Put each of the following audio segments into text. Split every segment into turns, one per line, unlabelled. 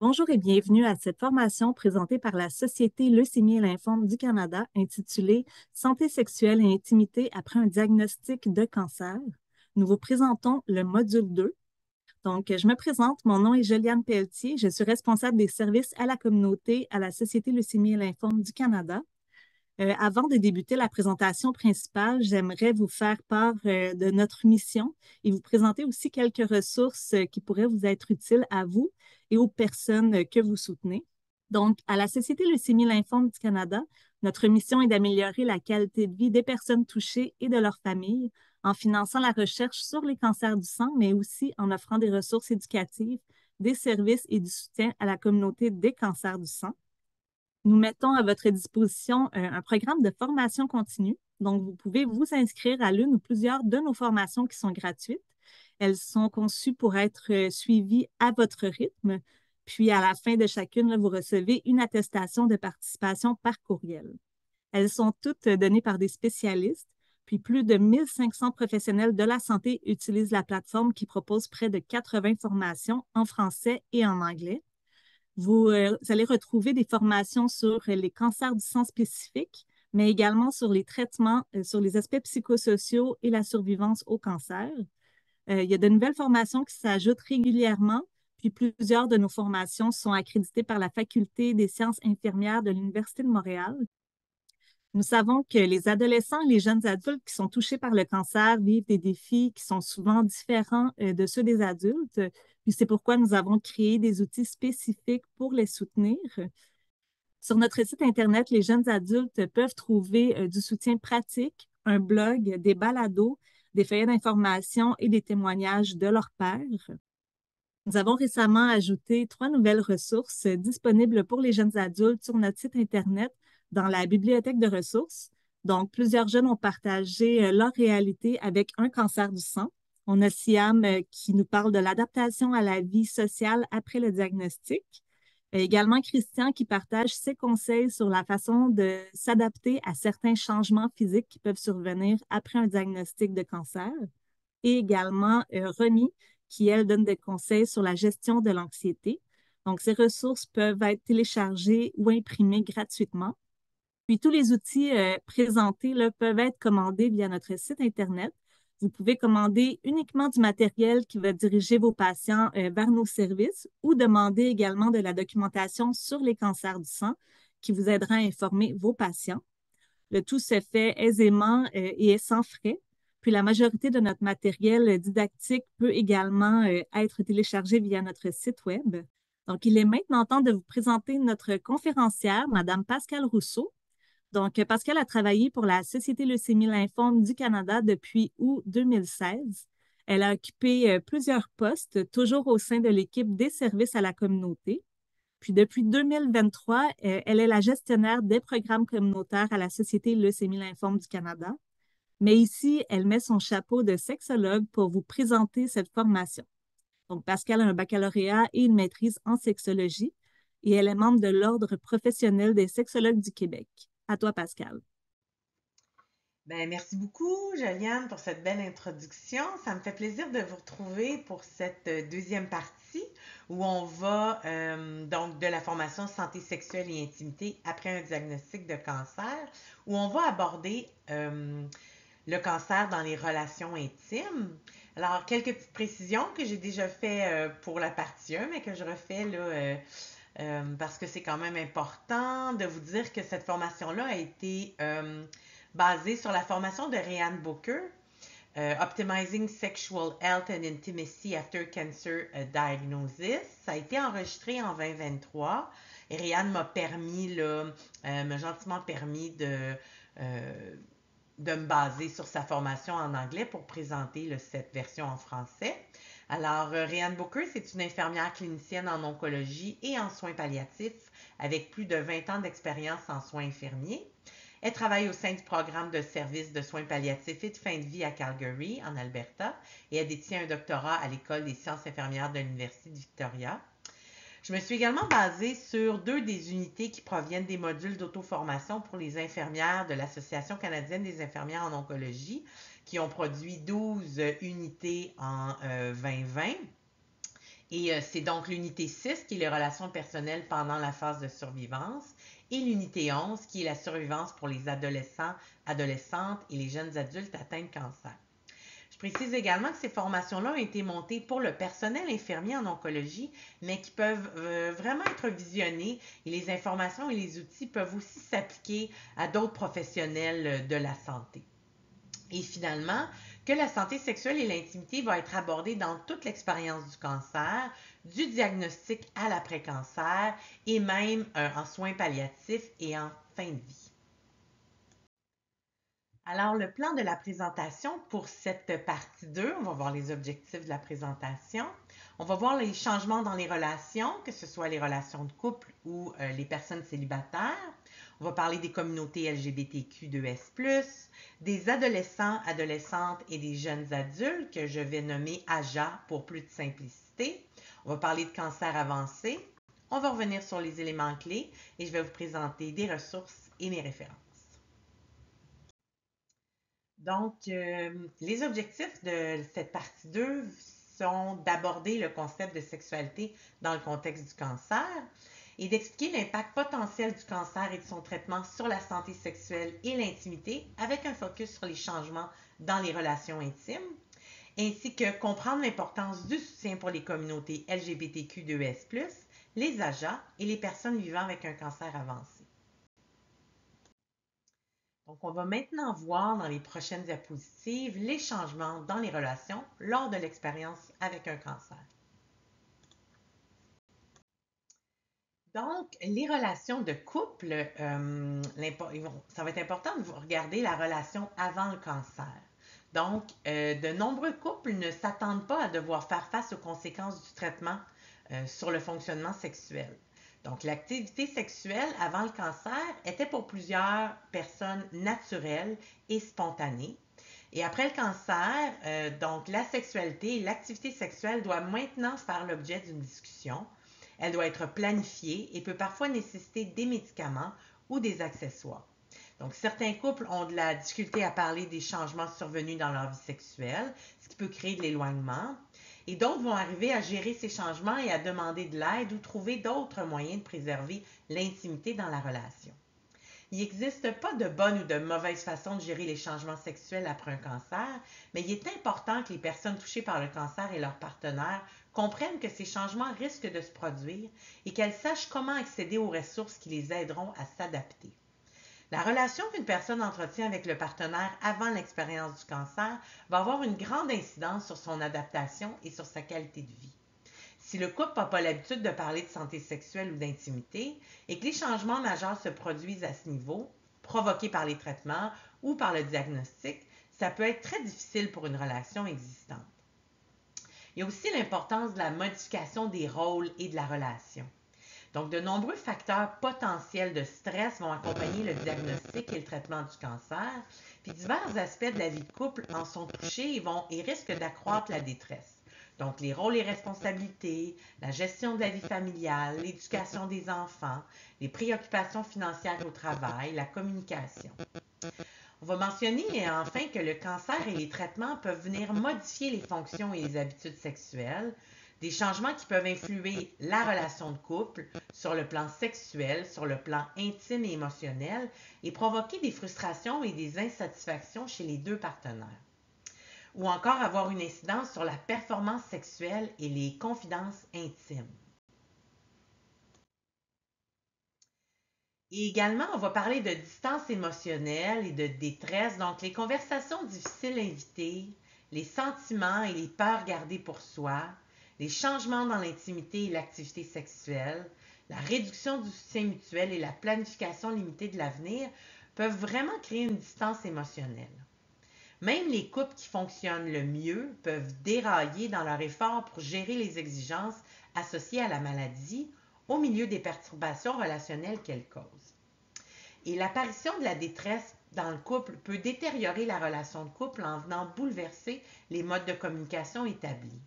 Bonjour et bienvenue à cette formation présentée par la Société Leucémie et Lymphome du Canada intitulée Santé sexuelle et intimité après un diagnostic de cancer. Nous vous présentons le module 2. Donc, je me présente, mon nom est Juliane Pelletier, je suis responsable des services à la communauté à la Société Leucémie et Lymphome du Canada. Avant de débuter la présentation principale, j'aimerais vous faire part de notre mission et vous présenter aussi quelques ressources qui pourraient vous être utiles à vous et aux personnes que vous soutenez. Donc, à la Société Leucémie Lymphome du Canada, notre mission est d'améliorer la qualité de vie des personnes touchées et de leurs familles en finançant la recherche sur les cancers du sang, mais aussi en offrant des ressources éducatives, des services et du soutien à la communauté des cancers du sang. Nous mettons à votre disposition un programme de formation continue. Donc, vous pouvez vous inscrire à l'une ou plusieurs de nos formations qui sont gratuites. Elles sont conçues pour être suivies à votre rythme. Puis, à la fin de chacune, là, vous recevez une attestation de participation par courriel. Elles sont toutes données par des spécialistes. Puis, plus de 1500 professionnels de la santé utilisent la plateforme qui propose près de 80 formations en français et en anglais. Vous allez retrouver des formations sur les cancers du sang spécifiques, mais également sur les traitements, sur les aspects psychosociaux et la survivance au cancer. Il y a de nouvelles formations qui s'ajoutent régulièrement, puis plusieurs de nos formations sont accréditées par la Faculté des sciences infirmières de l'Université de Montréal. Nous savons que les adolescents et les jeunes adultes qui sont touchés par le cancer vivent des défis qui sont souvent différents de ceux des adultes. Puis c'est pourquoi nous avons créé des outils spécifiques pour les soutenir. Sur notre site Internet, les jeunes adultes peuvent trouver du soutien pratique, un blog, des balados, des feuillets d'information et des témoignages de leurs pairs. Nous avons récemment ajouté 3 nouvelles ressources disponibles pour les jeunes adultes sur notre site Internet dans la bibliothèque de ressources. Donc, plusieurs jeunes ont partagé leur réalité avec un cancer du sang. On a Siam qui nous parle de l'adaptation à la vie sociale après le diagnostic. Également Christian qui partage ses conseils sur la façon de s'adapter à certains changements physiques qui peuvent survenir après un diagnostic de cancer. Et également Romy qui, elle, donne des conseils sur la gestion de l'anxiété. Donc, ces ressources peuvent être téléchargées ou imprimées gratuitement. Puis, tous les outils présentés là, peuvent être commandés via notre site Internet. Vous pouvez commander uniquement du matériel qui va diriger vos patients vers nos services ou demander également de la documentation sur les cancers du sang qui vous aidera à informer vos patients. Le tout se fait aisément et est sans frais. Puis la majorité de notre matériel didactique peut également être téléchargé via notre site Web. Donc, il est maintenant temps de vous présenter notre conférencière, Madame Pascale Rousseau. Donc, Pascale a travaillé pour la Société Leucémie Lymphome du Canada depuis août 2016. Elle a occupé plusieurs postes, toujours au sein de l'équipe des services à la communauté. Puis depuis 2023, elle est la gestionnaire des programmes communautaires à la Société Leucémie Lymphome du Canada. Mais ici, elle met son chapeau de sexologue pour vous présenter cette formation. Donc, Pascal a un baccalauréat et une maîtrise en sexologie et elle est membre de l'Ordre professionnel des sexologues du Québec. À toi, Pascal.
Ben, merci beaucoup, Joliane, pour cette belle introduction. Ça me fait plaisir de vous retrouver pour cette deuxième partie où on va donc de la formation santé sexuelle et intimité après un diagnostic de cancer, où on va aborder le cancer dans les relations intimes. Alors, quelques petites précisions que j'ai déjà fait pour la partie 1, mais que je refais là, parce que c'est quand même important de vous dire que cette formation-là a été basée sur la formation de Ryan Booker, Optimizing Sexual Health and Intimacy After Cancer Diagnosis. Ça a été enregistré en 2023 et Ryan m'a permis, là, m'a gentiment permis de me baser sur sa formation en anglais pour présenter là, cette version en français. Alors, Ryan Booker, c'est une infirmière clinicienne en oncologie et en soins palliatifs avec plus de 20 ans d'expérience en soins infirmiers. Elle travaille au sein du programme de services de soins palliatifs et de fin de vie à Calgary, en Alberta, et elle détient un doctorat à l'École des sciences infirmières de l'Université de Victoria. Je me suis également basée sur 2 des unités qui proviennent des modules d'auto-formation pour les infirmières de l'Association canadienne des infirmières en oncologie, qui ont produit 12 unités en 2020. Et c'est donc l'unité 6 qui est les relations personnelles pendant la phase de survivance et l'unité 11 qui est la survivance pour les adolescents, adolescentes et les jeunes adultes atteints de cancer. Je précise également que ces formations-là ont été montées pour le personnel infirmier en oncologie, mais qui peuvent vraiment être visionnées et les informations et les outils peuvent aussi s'appliquer à d'autres professionnels de la santé. Et finalement, que la santé sexuelle et l'intimité vont être abordées dans toute l'expérience du cancer, du diagnostic à l'après-cancer et même en soins palliatifs et en fin de vie. Alors, le plan de la présentation pour cette partie 2, on va voir les objectifs de la présentation. On va voir les changements dans les relations, que ce soit les relations de couple ou les personnes célibataires. On va parler des communautés LGBTQ2S+, des adolescents, adolescentes et des jeunes adultes que je vais nommer AJA pour plus de simplicité. On va parler de cancer avancé. On va revenir sur les éléments clés et je vais vous présenter des ressources et mes références. Donc, les objectifs de cette partie 2 sont d'aborder le concept de sexualité dans le contexte du cancer et d'expliquer l'impact potentiel du cancer et de son traitement sur la santé sexuelle et l'intimité avec un focus sur les changements dans les relations intimes, ainsi que comprendre l'importance du soutien pour les communautés LGBTQ2S+, les AJA et les personnes vivant avec un cancer avancé. Donc, on va maintenant voir dans les prochaines diapositives les changements dans les relations lors de l'expérience avec un cancer. Donc, les relations de couple, ça va être important de regarder la relation avant le cancer. Donc, de nombreux couples ne s'attendent pas à devoir faire face aux conséquences du traitement sur le fonctionnement sexuel. Donc, l'activité sexuelle avant le cancer était pour plusieurs personnes naturelle et spontanée. Et après le cancer, donc la sexualité et l'activité sexuelle doivent maintenant faire l'objet d'une discussion. Elle doit être planifiée et peut parfois nécessiter des médicaments ou des accessoires. Donc, certains couples ont de la difficulté à parler des changements survenus dans leur vie sexuelle, ce qui peut créer de l'éloignement. Et d'autres vont arriver à gérer ces changements et à demander de l'aide ou trouver d'autres moyens de préserver l'intimité dans la relation. Il n'existe pas de bonne ou de mauvaise façon de gérer les changements sexuels après un cancer, mais il est important que les personnes touchées par le cancer et leurs partenaires comprennent que ces changements risquent de se produire et qu'elles sachent comment accéder aux ressources qui les aideront à s'adapter. La relation qu'une personne entretient avec le partenaire avant l'expérience du cancer va avoir une grande incidence sur son adaptation et sur sa qualité de vie. Si le couple n'a pas l'habitude de parler de santé sexuelle ou d'intimité et que les changements majeurs se produisent à ce niveau, provoqués par les traitements ou par le diagnostic, ça peut être très difficile pour une relation existante. Il y a aussi l'importance de la modification des rôles et de la relation. Donc, de nombreux facteurs potentiels de stress vont accompagner le diagnostic et le traitement du cancer, puis divers aspects de la vie de couple en sont touchés et risquent d'accroître la détresse. Donc, les rôles et responsabilités, la gestion de la vie familiale, l'éducation des enfants, les préoccupations financières au travail, la communication. On va mentionner enfin que le cancer et les traitements peuvent venir modifier les fonctions et les habitudes sexuelles, des changements qui peuvent influer la relation de couple sur le plan sexuel, sur le plan intime et émotionnel, et provoquer des frustrations et des insatisfactions chez les deux partenaires. Ou encore avoir une incidence sur la performance sexuelle et les confidences intimes. Et également, on va parler de distance émotionnelle et de détresse, donc les conversations difficiles invitées, les sentiments et les peurs gardées pour soi, les changements dans l'intimité et l'activité sexuelle, la réduction du soutien mutuel et la planification limitée de l'avenir peuvent vraiment créer une distance émotionnelle. Même les couples qui fonctionnent le mieux peuvent dérailler dans leur effort pour gérer les exigences associées à la maladie au milieu des perturbations relationnelles qu'elle cause. Et l'apparition de la détresse dans le couple peut détériorer la relation de couple en venant bouleverser les modes de communication établis.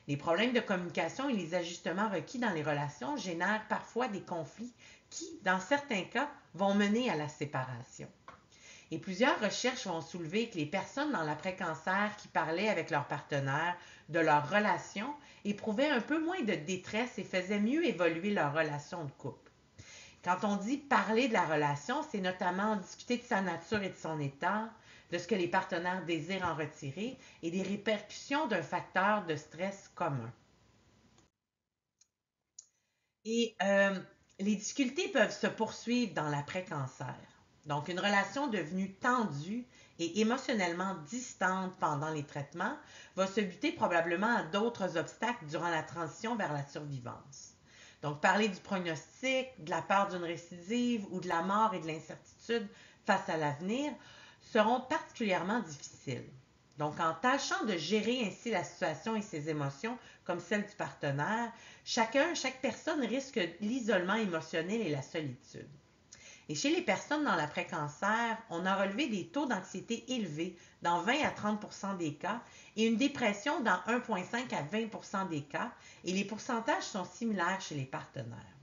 Les problèmes de communication et les ajustements requis dans les relations génèrent parfois des conflits qui, dans certains cas, vont mener à la séparation. Et plusieurs recherches vont soulever que les personnes dans l'après-cancer qui parlaient avec leur partenaire de leur relation éprouvaient un peu moins de détresse et faisaient mieux évoluer leur relation de couple. Quand on dit parler de la relation, c'est notamment discuter de sa nature et de son état, de ce que les partenaires désirent en retirer et des répercussions d'un facteur de stress commun. Et les difficultés peuvent se poursuivre dans l'après-cancer. Donc, une relation devenue tendue et émotionnellement distante pendant les traitements va se buter probablement à d'autres obstacles durant la transition vers la survivance. Donc, parler du pronostic, de la peur d'une récidive ou de la mort et de l'incertitude face à l'avenir seront particulièrement difficiles. Donc, en tâchant de gérer ainsi la situation et ses émotions comme celle du partenaire, chaque personne risque l'isolement émotionnel et la solitude. Et chez les personnes dans l'après-cancer, on a relevé des taux d'anxiété élevés dans 20 à 30 des cas et une dépression dans 1,5 à 20 des cas, et les pourcentages sont similaires chez les partenaires.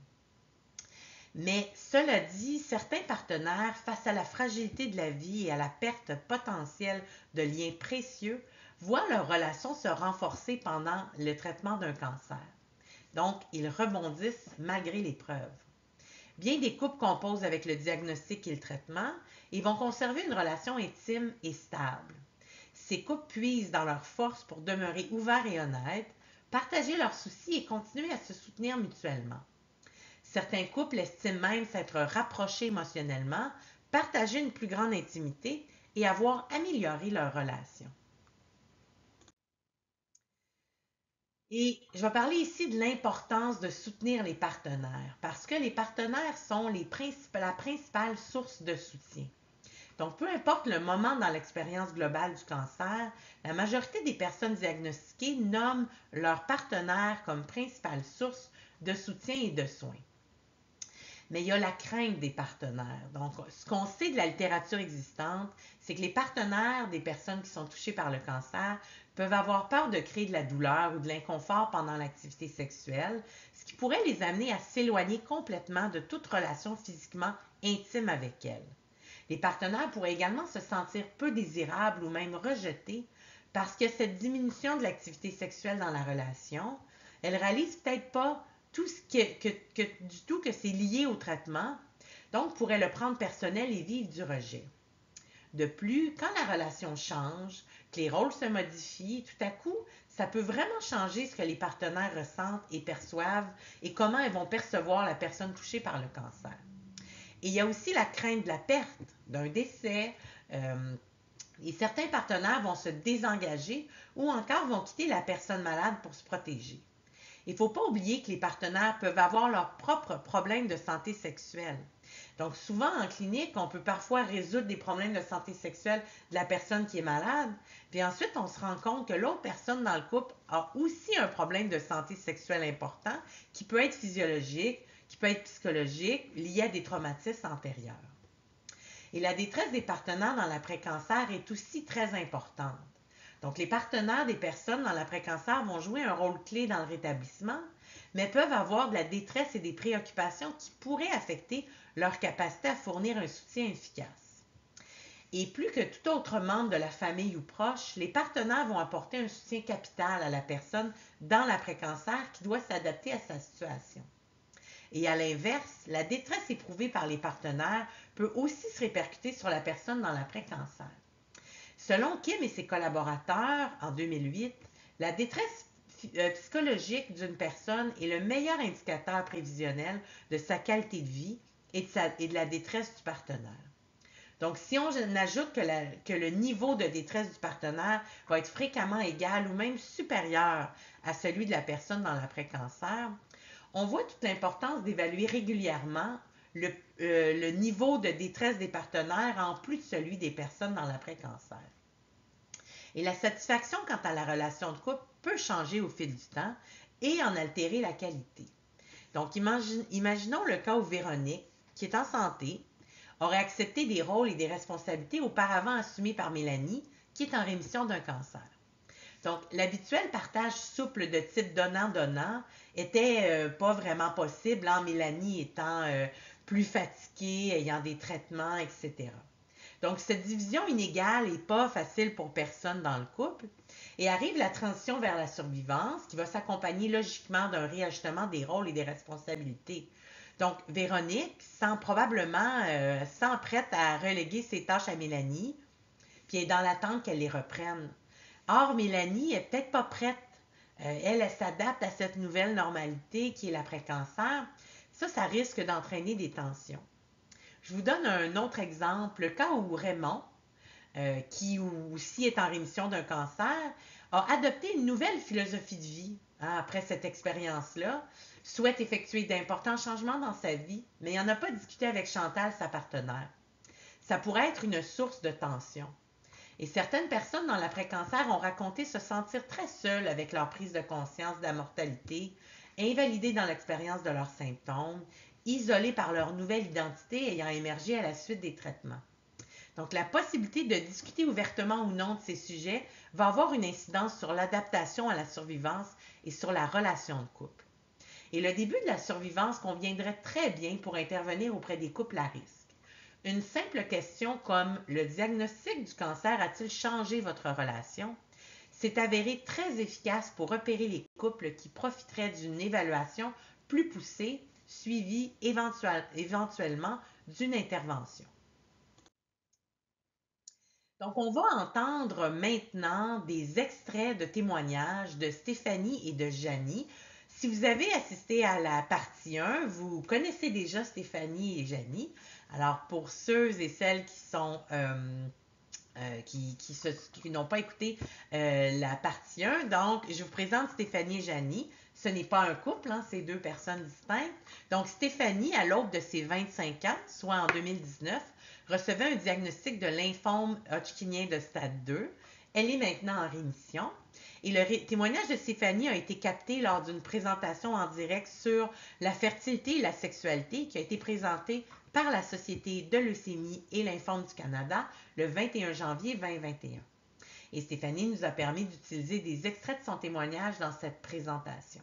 Mais cela dit, certains partenaires, face à la fragilité de la vie et à la perte potentielle de liens précieux, voient leur relation se renforcer pendant le traitement d'un cancer. Donc, ils rebondissent malgré l'épreuve. Bien des couples composent avec le diagnostic et le traitement et vont conserver une relation intime et stable. Ces couples puisent dans leur force pour demeurer ouverts et honnêtes, partager leurs soucis et continuer à se soutenir mutuellement. Certains couples estiment même s'être rapprochés émotionnellement, partager une plus grande intimité et avoir amélioré leur relation. Et je vais parler ici de l'importance de soutenir les partenaires, parce que les partenaires sont la principale source de soutien. Donc, peu importe le moment dans l'expérience globale du cancer, la majorité des personnes diagnostiquées nomment leur partenaire comme principale source de soutien et de soins. Mais il y a la crainte des partenaires. Donc, ce qu'on sait de la littérature existante, c'est que les partenaires des personnes qui sont touchées par le cancer peuvent avoir peur de créer de la douleur ou de l'inconfort pendant l'activité sexuelle, ce qui pourrait les amener à s'éloigner complètement de toute relation physiquement intime avec elles. Les partenaires pourraient également se sentir peu désirables ou même rejetés parce que cette diminution de l'activité sexuelle dans la relation, elles réalisent peut-être pas tout ce du tout que c'est lié au traitement, donc pourraient le prendre personnel et vivre du rejet. De plus, quand la relation change, que les rôles se modifient, tout à coup, ça peut vraiment changer ce que les partenaires ressentent et perçoivent et comment elles vont percevoir la personne touchée par le cancer. Et il y a aussi la crainte de la perte, d'un décès, et certains partenaires vont se désengager ou encore vont quitter la personne malade pour se protéger. Il ne faut pas oublier que les partenaires peuvent avoir leurs propres problèmes de santé sexuelle. Donc, souvent en clinique, on peut parfois résoudre des problèmes de santé sexuelle de la personne qui est malade, puis ensuite, on se rend compte que l'autre personne dans le couple a aussi un problème de santé sexuelle important qui peut être physiologique, qui peut être psychologique, lié à des traumatismes antérieurs. Et la détresse des partenaires dans l'après-cancer est aussi très importante. Donc, les partenaires des personnes dans l'après-cancer vont jouer un rôle clé dans le rétablissement, mais peuvent avoir de la détresse et des préoccupations qui pourraient affecter leur capacité à fournir un soutien efficace. Et plus que tout autre membre de la famille ou proche, les partenaires vont apporter un soutien capital à la personne dans l'après-cancer qui doit s'adapter à sa situation. Et à l'inverse, la détresse éprouvée par les partenaires peut aussi se répercuter sur la personne dans l'après-cancer. Selon Kim et ses collaborateurs, en 2008, la détresse psychologique d'une personne est le meilleur indicateur prévisionnel de sa qualité de vie et de la détresse du partenaire. Donc, si on ajoute que le niveau de détresse du partenaire va être fréquemment égal ou même supérieur à celui de la personne dans l'après-cancer, on voit toute l'importance d'évaluer régulièrement le niveau de détresse des partenaires en plus de celui des personnes dans l'après-cancer. Et la satisfaction quant à la relation de couple peut changer au fil du temps et en altérer la qualité. Donc, imaginons le cas où Véronique, qui est en santé, aurait accepté des rôles et des responsabilités auparavant assumés par Mélanie, qui est en rémission d'un cancer. Donc, l'habituel partage souple de type donnant-donnant était pas vraiment possible, Mélanie étant plus fatiguée, ayant des traitements, etc. Donc, cette division inégale n'est pas facile pour personne dans le couple. Et arrive la transition vers la survivance qui va s'accompagner logiquement d'un réajustement des rôles et des responsabilités. Donc, Véronique sent prête à reléguer ses tâches à Mélanie, puis elle est dans l'attente qu'elle les reprenne. Or, Mélanie est peut-être pas prête. Elle s'adapte à cette nouvelle normalité qui est l'après-cancer. Ça risque d'entraîner des tensions. Je vous donne un autre exemple. Le cas où Raymond, qui aussi est en rémission d'un cancer, a adopté une nouvelle philosophie de vie après cette expérience-là, souhaite effectuer d'importants changements dans sa vie, mais il n'en a pas discuté avec Chantal, sa partenaire. Ça pourrait être une source de tension. Et certaines personnes dans l'après-cancer ont raconté se sentir très seules avec leur prise de conscience de la mortalité, invalidées dans l'expérience de leurs symptômes, isolées par leur nouvelle identité ayant émergé à la suite des traitements. Donc, la possibilité de discuter ouvertement ou non de ces sujets va avoir une incidence sur l'adaptation à la survivance et sur la relation de couple. Et le début de la survivance conviendrait très bien pour intervenir auprès des couples à risque. Une simple question comme « Le diagnostic du cancer a-t-il changé votre relation ?» s'est avéré très efficace pour repérer les couples qui profiteraient d'une évaluation plus poussée, suivie éventuellement d'une intervention. Donc, on va entendre maintenant des extraits de témoignages de Stéphanie et de Janie. Si vous avez assisté à la partie 1, vous connaissez déjà Stéphanie et Janie. Alors, pour ceux et celles qui n'ont pas écouté la partie 1, donc, je vous présente Stéphanie et Janie. Ce n'est pas un couple, c'est deux personnes distinctes. Donc, Stéphanie, à l'aube de ses 25 ans, soit en 2019, recevait un diagnostic de lymphome hodgkinien de stade 2. Elle est maintenant en rémission. Et le témoignage de Stéphanie a été capté lors d'une présentation en direct sur la fertilité et la sexualité qui a été présentée par la Société de leucémie et lymphome du Canada le 21 janvier 2021. Et Stéphanie nous a permis d'utiliser des extraits de son témoignage dans cette présentation.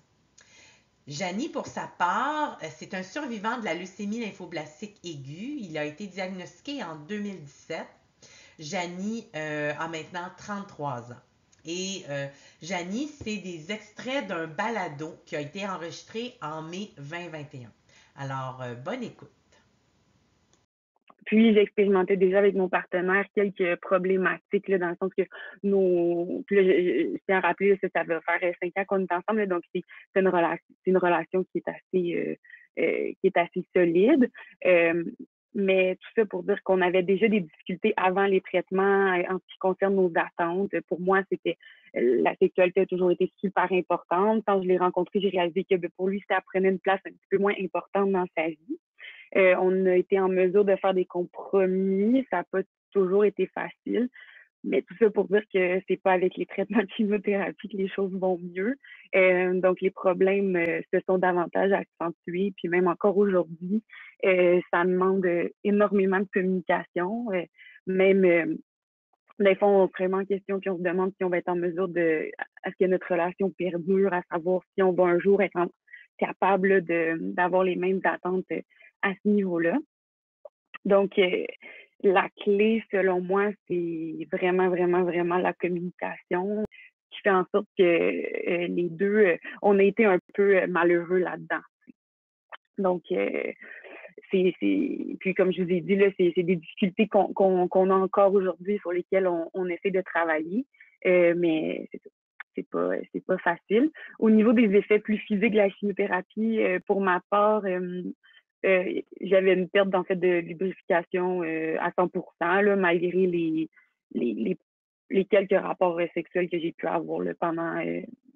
Janie, pour sa part, c'est un survivant de la leucémie lymphoblastique aiguë. Il a été diagnostiqué en 2017. Janie a maintenant 33 ans. Et Janie, c'est des extraits d'un balado qui a été enregistré en mai 2021. Alors, bonne écoute.
Puis, j'expérimentais déjà avec mon partenaire quelques problématiques, là, dans le sens que puis là, je tiens à rappeler que ça va faire 5 ans qu'on est ensemble, là, donc c'est une relation qui est assez solide. Mais tout ça pour dire qu'on avait déjà des difficultés avant les traitements en ce qui concerne nos attentes. Pour moi, la sexualité a toujours été super importante. Quand je l'ai rencontré, j'ai réalisé que pour lui, ça prenait une place un petit peu moins importante dans sa vie. On a été en mesure de faire des compromis. Ça n'a pas toujours été facile. Mais tout ça pour dire que c'est pas avec les traitements de chimiothérapie que les choses vont mieux. Donc, les problèmes se sont davantage accentués. Puis même encore aujourd'hui, ça demande énormément de communication. Des fois, on se remet en question puis on se demande si on va être en mesure à ce que notre relation perdure, à savoir si on va un jour être capable d'avoir les mêmes attentes à ce niveau-là. Donc, la clé, selon moi, c'est vraiment, vraiment, vraiment la communication qui fait en sorte que les deux, on a été un peu malheureux là-dedans. Donc, puis comme je vous ai dit, là, c'est des difficultés qu'on a encore aujourd'hui sur lesquelles on essaie de travailler, mais c'est pas facile. Au niveau des effets plus physiques de la chimiothérapie, pour ma part, j'avais une perte en fait de lubrification à 100%, là, malgré les quelques rapports sexuels que j'ai pu avoir là, pendant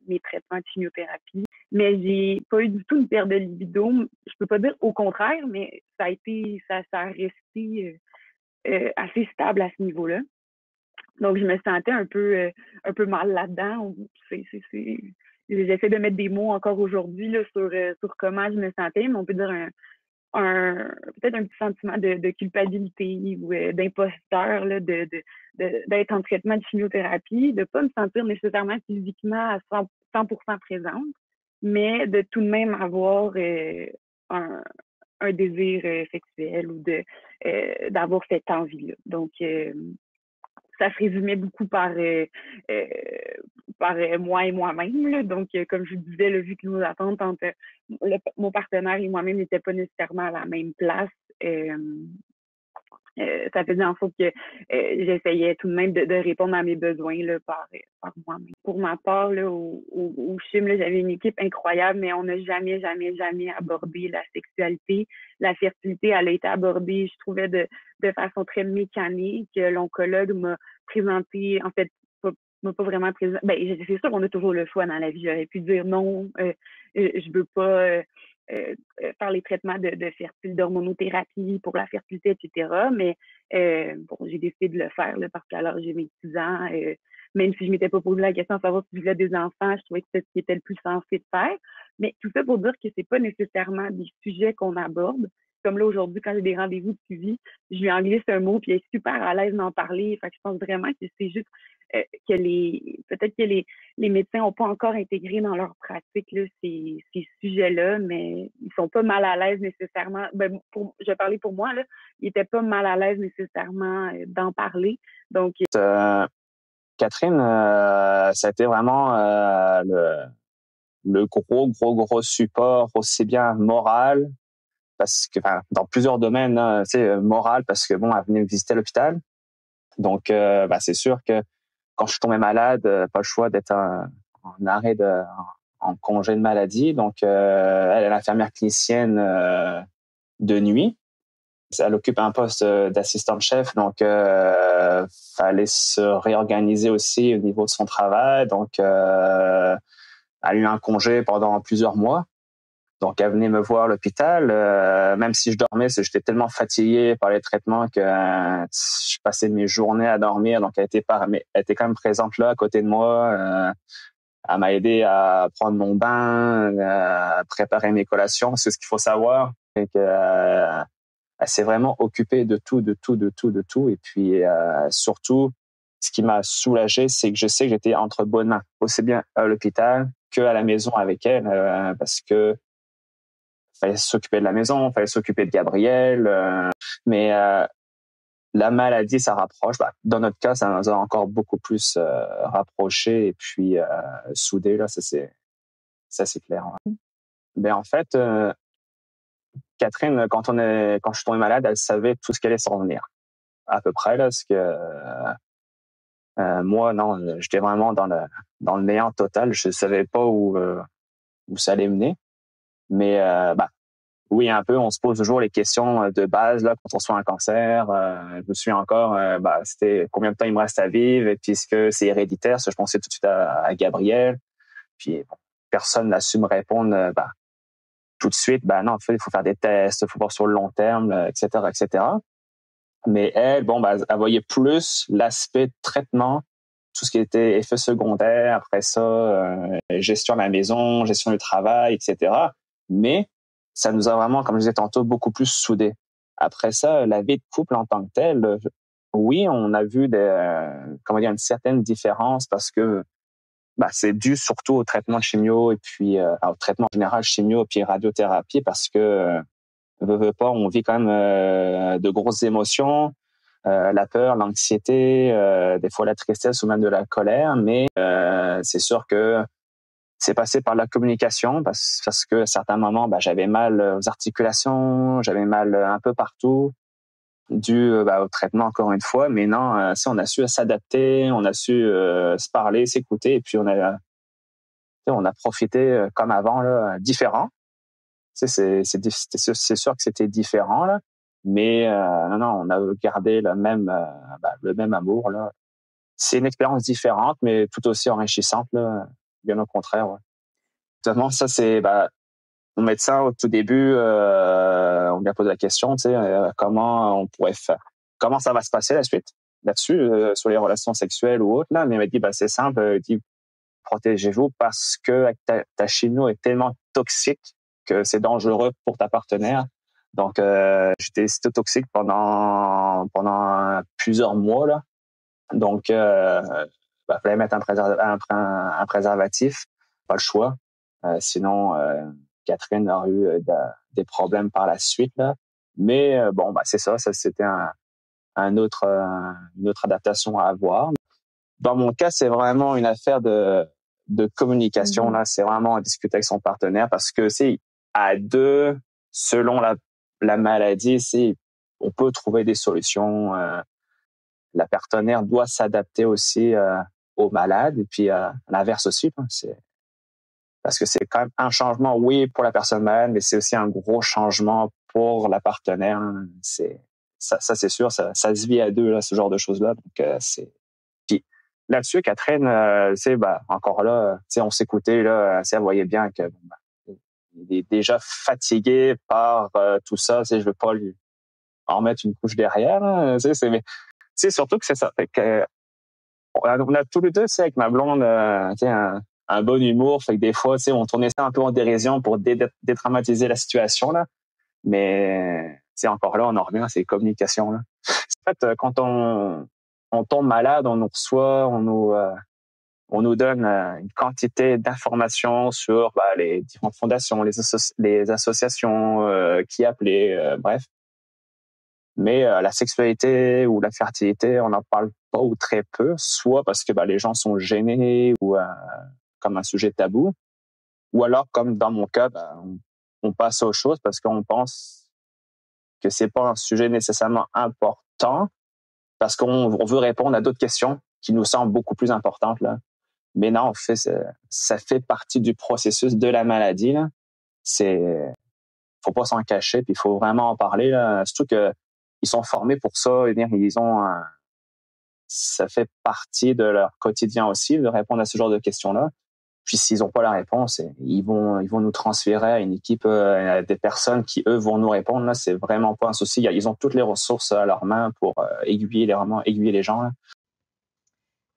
mes traitements de chimiothérapie. Mais j'ai pas eu du tout une perte de libido. Je peux pas dire au contraire, mais ça a resté assez stable à ce niveau-là. Donc, je me sentais un peu mal là-dedans. J'essaie de mettre des mots encore aujourd'hui là, sur comment je me sentais, mais on peut dire peut-être un petit sentiment de culpabilité ou d'imposteur, là, d'être en traitement de chimiothérapie, de ne pas me sentir nécessairement physiquement à 100% présente, mais de tout de même avoir un désir sexuel ou d'avoir cette envie-là. Donc, ça se résumait beaucoup par moi et moi-même. Là. Donc, comme je vous disais, là, vu que nos attentes entre mon partenaire et moi-même n'étaient pas nécessairement à la même place, ça faisait en sorte que j'essayais tout de même de répondre à mes besoins là, par moi-même. Pour ma part, là, au CHUM, j'avais une équipe incroyable, mais on n'a jamais, jamais, jamais abordé la sexualité. La fertilité, elle a été abordée, je trouvais, de façon très mécanique. L'oncologue m'a présenté, en fait, m'a pas vraiment présenté. Ben, c'est sûr qu'on a toujours le choix dans la vie. J'aurais pu dire non, je veux pas faire les traitements de fertilité, d'hormonothérapie pour la fertilité, etc. Mais bon, j'ai décidé de le faire là, parce qu'à l'âge de mes 10 ans, même si je m'étais pas posé la question de savoir si je voulais des enfants, je trouvais que c'était ce qui était le plus sensé de faire. Mais tout ça pour dire que c'est pas nécessairement des sujets qu'on aborde. Comme là, aujourd'hui, quand j'ai des rendez-vous de suivi, je lui en glisse un mot, puis elle est super à l'aise d'en parler. Fait que je pense vraiment que c'est juste que peut-être que les médecins n'ont pas encore intégré dans leur pratique là, ces sujets-là, mais ils sont pas mal à l'aise nécessairement. Ben, je vais parler pour moi, là, ils n'étaient pas mal à l'aise nécessairement d'en parler. Donc,
Catherine, ça a été vraiment le gros support, aussi bien moral, parce que dans plusieurs domaines, hein, moral, parce que bon, elle venait me visiter à l'hôpital. Donc, c'est sûr que quand je suis tombé malade, pas le choix d'être en arrêt en congé de maladie. Donc, elle est l'infirmière clinicienne de nuit. Elle occupe un poste d'assistante chef, donc fallait se réorganiser aussi au niveau de son travail. Donc, elle a eu un congé pendant plusieurs mois. Donc, elle venait me voir à l'hôpital. Même si je dormais, j'étais tellement fatigué par les traitements que je passais mes journées à dormir. Donc, elle était quand même présente là, à côté de moi. Elle m'a aidé à prendre mon bain, à préparer mes collations. Parce que ce qu'il faut savoir, c'est que elle s'est vraiment occupée de tout. Et puis, surtout, ce qui m'a soulagé, c'est que je sais que j'étais entre bonnes mains, aussi bien à l'hôpital qu'à la maison avec elle, parce que fallait s'occuper de la maison, fallait s'occuper de Gabriel, mais la maladie, ça rapproche. Dans notre cas, ça nous a encore beaucoup plus rapprochés et puis soudés. Là, ça c'est clair. Ben en fait, Catherine, quand je suis tombé malade, elle savait tout ce qui allait s'en venir, à peu près là, parce que moi, non, j'étais vraiment dans le néant total. Je savais pas où ça allait mener, mais oui, un peu, on se pose toujours les questions de base là quand on reçoit un cancer. Je me souviens encore, c'était combien de temps il me reste à vivre, et puis est-ce que c'est héréditaire? Ça, je pensais tout de suite à Gabriel. Puis bon, personne n'a su me répondre tout de suite. Non, en fait, il faut faire des tests, il faut voir sur le long terme, etc., etc. Mais elle, elle voyait plus l'aspect traitement, tout ce qui était effets secondaires, après ça, gestion de la maison, gestion du travail, etc. Mais ça nous a vraiment, comme je disais tantôt, beaucoup plus soudés. Après ça, la vie de couple en tant que telle, oui, on a vu une certaine différence parce que c'est dû surtout au traitement de chimio et puis au traitement général chimio et puis radiothérapie parce que veut pas, on vit quand même de grosses émotions, la peur, l'anxiété, des fois la tristesse ou même de la colère, mais c'est sûr que c'est passé par la communication parce que à certains moments, j'avais mal aux articulations, j'avais mal un peu partout, dû au traitement encore une fois. Mais non, ça, on a su s'adapter, on a su se parler, s'écouter, et puis on a profité comme avant, là, différent. C'est sûr que c'était différent là, mais non, on a gardé le même amour là. C'est une expérience différente, mais tout aussi enrichissante là, bien au contraire. Ouais. Notamment, ça c'est mon médecin au tout début, on lui a posé la question, comment on pourrait faire, comment ça va se passer la suite là-dessus, sur les relations sexuelles ou autres là, mais il m'a dit c'est simple, il dit protégez-vous parce que ta chimio est tellement toxique que c'est dangereux pour ta partenaire. Donc j'étais cytotoxique pendant plusieurs mois là. Donc fallait mettre un préservatif, pas le choix. Sinon Catherine a eu des problèmes par la suite, là. Mais bon, bah, c'est ça c'était une autre adaptation à avoir. Dans mon cas, c'est vraiment une affaire de communication, là. C'est vraiment à discuter avec son partenaire parce que c'est à deux, selon la maladie, on peut trouver des solutions. La partenaire doit s'adapter aussi au malade et puis l'inverse aussi. Parce que c'est quand même un changement, oui, pour la personne malade, mais c'est aussi un gros changement pour la partenaire. Ça c'est sûr, ça se vit à deux, là, ce genre de choses-là. Donc, Puis là-dessus, Catherine, encore là, on s'écoutait, là, elle voyait bien que il est déjà fatigué par tout ça. Je veux pas lui en mettre une couche derrière. Là, mais surtout que c'est ça. Fait que, on a tous les deux, avec ma blonde, un bon humour. Fait que des fois, on tournait ça un peu en dérision pour dédramatiser la situation, là. Mais, encore là, on en revient à ces communications, là. En fait, quand on tombe malade, on nous reçoit, on nous donne une quantité d'informations sur les différentes fondations, les associations, qui appeler, bref. Mais la sexualité ou la fertilité, on n'en parle pas ou très peu, soit parce que les gens sont gênés ou comme un sujet tabou, ou alors comme dans mon cas, on passe aux choses parce qu'on pense que c'est pas un sujet nécessairement important, parce qu'on veut répondre à d'autres questions qui nous semblent beaucoup plus importantes, là. Mais non, en fait, ça fait partie du processus de la maladie, là. Faut pas s'en cacher, puis il faut vraiment en parler, là. Surtout que ils sont formés pour ça, ça fait partie de leur quotidien aussi de répondre à ce genre de questions-là. Puis s'ils n'ont pas la réponse, ils vont nous transférer à une équipe, à des personnes qui eux vont nous répondre. Là, c'est vraiment pas un souci. Ils ont toutes les ressources à leur main pour aiguiller les gens, là.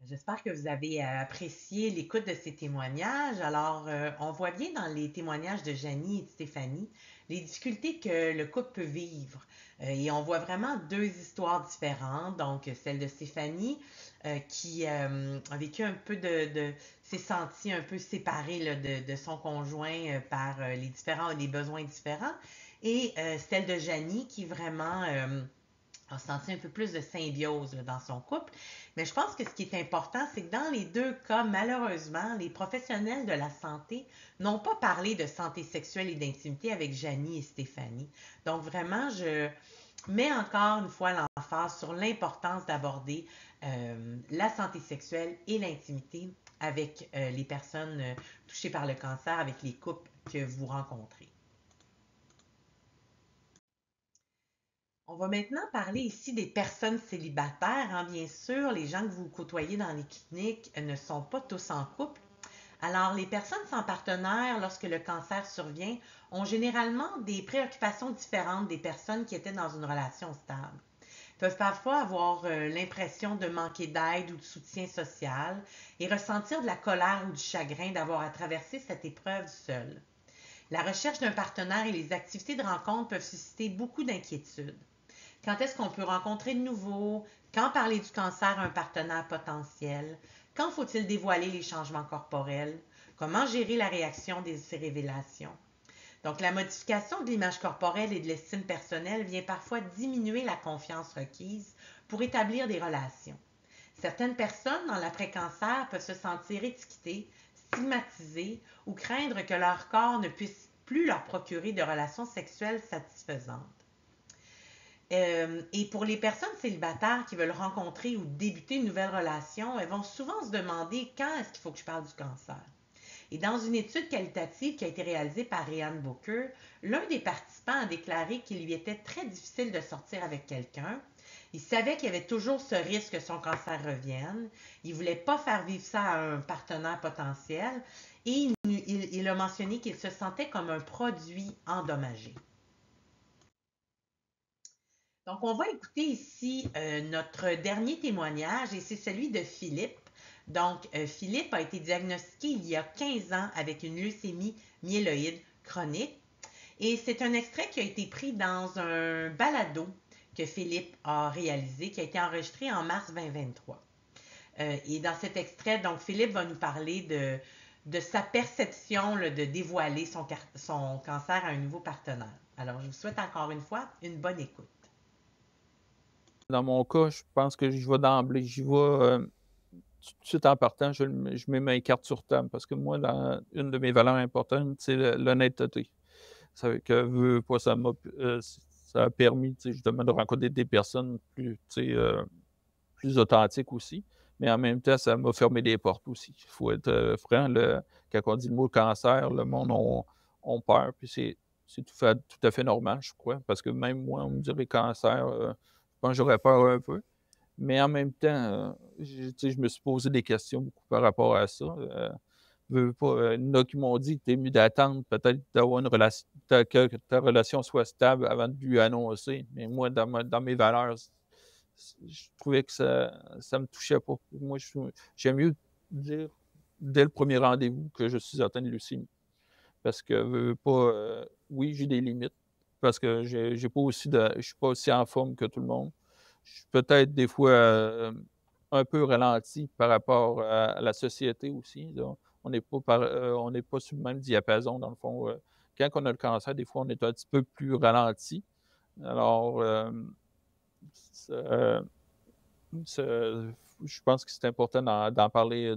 J'espère que vous avez apprécié l'écoute de ces témoignages. Alors, on voit bien dans les témoignages de Janie et de Stéphanie les difficultés que le couple peut vivre. Et on voit vraiment deux histoires différentes. Donc, celle de Stéphanie qui a vécu un peu s'est sentie un peu séparée là, de son conjoint par les besoins différents. Et celle de Janie qui vraiment a senti un peu plus de symbiose là, dans son couple. Mais je pense que ce qui est important, c'est que dans les deux cas, malheureusement, les professionnels de la santé n'ont pas parlé de santé sexuelle et d'intimité avec Janie et Stéphanie. Donc vraiment, je mets encore une fois l'emphase sur l'importance d'aborder la santé sexuelle et l'intimité avec les personnes touchées par le cancer, avec les couples que vous rencontrez. On va maintenant parler ici des personnes célibataires, hein. Bien sûr, les gens que vous côtoyez dans les cliniques ne sont pas tous en couple. Alors, les personnes sans partenaire, lorsque le cancer survient, ont généralement des préoccupations différentes des personnes qui étaient dans une relation stable. Ils peuvent parfois avoir l'impression de manquer d'aide ou de soutien social et ressentir de la colère ou du chagrin d'avoir à traverser cette épreuve seule. La recherche d'un partenaire et les activités de rencontre peuvent susciter beaucoup d'inquiétudes. Quand est-ce qu'on peut rencontrer de nouveau? Quand parler du cancer à un partenaire potentiel? Quand faut-il dévoiler les changements corporels? Comment gérer la réaction de ces révélations? Donc, la modification de l'image corporelle et de l'estime personnelle vient parfois diminuer la confiance requise pour établir des relations. Certaines personnes dans l'après-cancer peuvent se sentir étiquetées, stigmatisées ou craindre que leur corps ne puisse plus leur procurer de relations sexuelles satisfaisantes. Et pour les personnes célibataires qui veulent rencontrer ou débuter une nouvelle relation, elles vont souvent se demander quand est-ce qu'il faut que je parle du cancer. Et dans une étude qualitative qui a été réalisée par Ryan Booker, l'un des participants a déclaré qu'il lui était très difficile de sortir avec quelqu'un. Il savait qu'il y avait toujours ce risque que son cancer revienne. Il ne voulait pas faire vivre ça à un partenaire potentiel. Et il a mentionné qu'il se sentait comme un produit endommagé. Donc, on va écouter ici notre dernier témoignage et c'est celui de Philippe. Donc, Philippe a été diagnostiqué il y a 15 ans avec une leucémie myéloïde chronique et c'est un extrait qui a été pris dans un balado que Philippe a réalisé, qui a été enregistré en mars 2023. Et dans cet extrait, donc, Philippe va nous parler de sa perception là, de dévoiler son cancer à un nouveau partenaire. Alors, je vous souhaite encore une fois une bonne écoute.
Dans mon cas, je pense que j'y vais d'emblée. J'y vais tout de suite en partant, je mets mes cartes sur table parce que moi, une de mes valeurs importantes, c'est l'honnêteté. Ça fait que, veux pas, ça a permis justement de rencontrer des personnes plus authentiques aussi. Mais en même temps, ça m'a fermé des portes aussi. Il faut être franc. Quand on dit le mot cancer, le monde on peur. Puis c'est tout à fait normal, je crois. Parce que même moi, on me dirait cancer, je pense que j'aurais peur un peu. Mais en même temps, je me suis posé des questions beaucoup par rapport à ça. Il y en a qui m'ont dit que tu es mieux d'attendre peut-être d'avoir une relation, que ta relation soit stable avant de lui annoncer. Mais moi, dans mes valeurs, je trouvais que ça me touchait pas. Moi, j'aime mieux dire dès le premier rendez-vous que je suis atteint de leucémie. Parce que, oui, j'ai des limites. Parce que je suis pas aussi en forme que tout le monde. Je suis peut-être des fois un peu ralenti par rapport à la société aussi. Là. On n'est pas sur le même diapason, dans le fond. Quand on a le cancer, des fois, on est un petit peu plus ralenti. Alors, je pense que c'est important d'en parler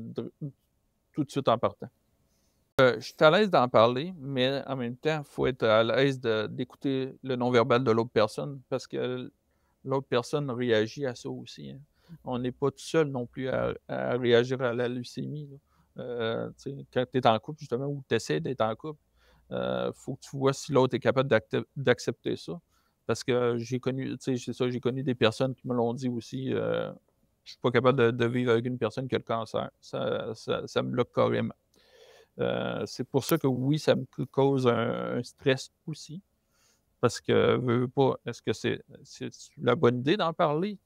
tout de suite en partant. Je suis à l'aise d'en parler, mais en même temps, il faut être à l'aise d'écouter le non-verbal de l'autre personne parce que l'autre personne réagit à ça aussi. Hein. On n'est pas tout seul non plus à réagir à la leucémie. Quand tu es en couple, justement, ou tu essaies d'être en couple, il faut que tu vois si l'autre est capable d'accepter ça. Parce que j'ai connu des personnes qui me l'ont dit aussi. Je ne suis pas capable de vivre avec une personne qui a le cancer. Ça me bloque carrément. C'est pour ça que oui, ça me cause un stress aussi. Parce que, veux pas, est-ce que c'est la bonne idée d'en parler?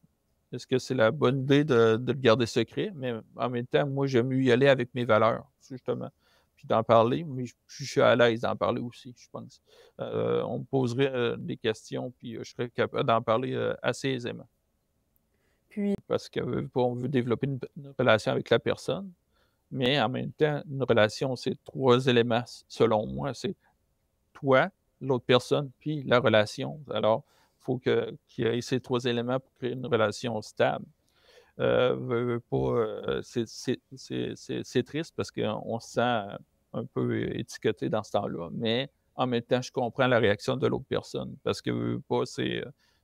Est-ce que c'est la bonne idée de le garder secret? Mais en même temps, moi, j'aime mieux y aller avec mes valeurs, justement. Puis d'en parler, mais je suis à l'aise d'en parler aussi, je pense. On me poserait des questions, puis je serais capable d'en parler assez aisément.
Puis,
parce qu'on veut développer une relation avec la personne, mais en même temps, une relation, c'est 3 éléments, selon moi. C'est toi, l'autre personne, puis la relation. Alors, il faut qu'il y ait ces 3 éléments pour créer une relation stable. C'est triste parce qu'on se sent un peu étiqueté dans ce temps-là, mais en même temps, je comprends la réaction de l'autre personne parce que